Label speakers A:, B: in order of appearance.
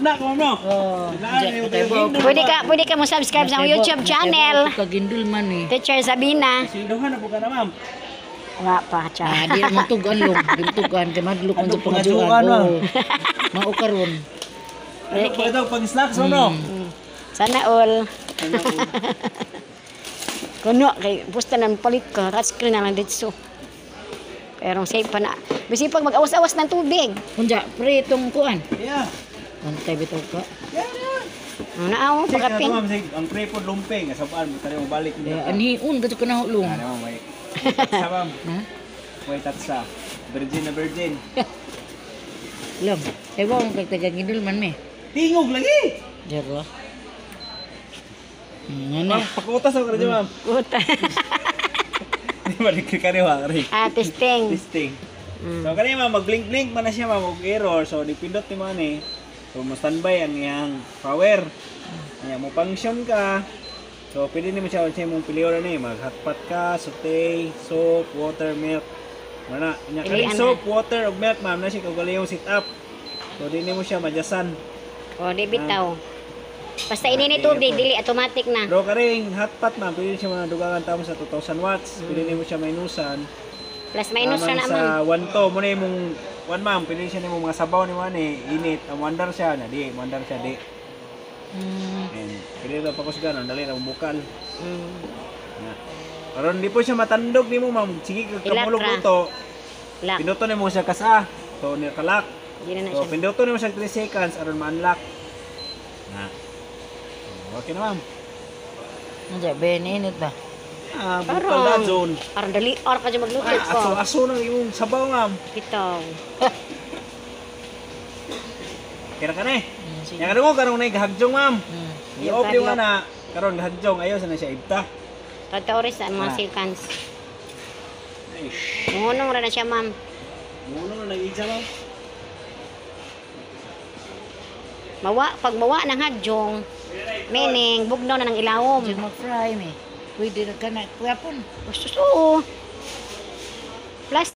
A: Nak ko no.
B: Oh.
C: Pwede ka mo subscribe sa YouTube channel.
B: Kagindul man eh.
C: Teacher Sabina.
A: Sinuhan na po ka na, ma'am.
C: Wa pa cha.
B: Ah, di mo tugan long, bintugan kay madlok
A: Ano
B: unsa
A: pangajuan,
B: pangajuan.
A: ma'am?
B: Mao karon.
A: Ano po ito, pang snacks mo no?
C: Sana all. Kuno kay pusta nang palit ka, touchscreen na lang dito. Pero safe pa na. Bisi pag mag-awas-awas ng tubig.
B: Unja pre itong kuan.
A: Yeah.
B: Antay bitaw ka.
A: Yeah.
C: Naaw
A: Sige,
C: pagkapin.
A: ma'am, sige, ang prepod lumping, sabaan mo tayo balik.
B: Anhiun kadto kana hulong.
A: Ano, may tatsa, ma'am.
B: Ha?
A: May tatsa. Virgin na virgin.
B: Lam. Ewa ang kagindul man me.
A: Tingog lagi!
B: Jero. Ano?
A: Ma'am, pakutas ako rin, ma'am.
C: Puta.
A: Hindi balik ka rin, ma'am.
C: Testing.
A: Testing. So, kanina, ma'am, mag-blink-blink man na siya, ma'am, mag-error. So, dipindot ni man eh. So, ma-standby ang iyang power. Kaya mo function ka. So, pwede naman siya mong pilihan na eh. Mag-hotpot ka, saute, soap, water, milk. Mana, kanya ka rin soap, water, o milk, ma'am, na siya kagaling yung sit-up. So, di mo siya madyasan.
C: O, di bitaw. Basta ininit tubig, dili automatic na.
A: Pero ka rin, hotpot, ma'am, pwede siya madugangan tamo sa 2,000 watts. Pwede mo siya minusan.
C: Plus minus na naman.
A: Sa 1 to, muna yung 1 ma'am, pwede siya yung mga sabaw ni man eh, init. Ang mandar siya, na di, mandar siya, di. And pwede ito pakusgan, ang dali na bukal. Pero hindi po siya matandog ni mo ma'am. Sige, kamulog
C: Ilak ra.
A: luto.
C: Lock.
A: Pinuto na mo siya kasa. So, nikalak.
C: Di na
A: So,
C: siya.
A: pinuto na mo siya 3 seconds, aron ma-unlock. Na. Okay na ma'am.
B: Unja beninit ba?
A: Bukal na zone.
C: Parang dali, or ka dyan magluto ko.
A: Aso-aso ng yung sabaw ma'am.
C: Bitaw.
A: Kira ka na eh.
B: Sige.
A: Yang ano ko, karong na gahagjong ma'am. I-off yung
C: Yung
A: na, karon gahagjong, ayaw sana siya ibta.
C: Totoo sa mga seconds.
A: Ay,
C: Munong ra na siya, ma'am.
A: muno na nag-igsa ma'am.
C: Pag mawa ng hadyong, meaning, bugnaw na ng ilawom.
B: Diyan mag-fry me. Pwede na ka na. Kuya pon.
C: Gusto. Plus,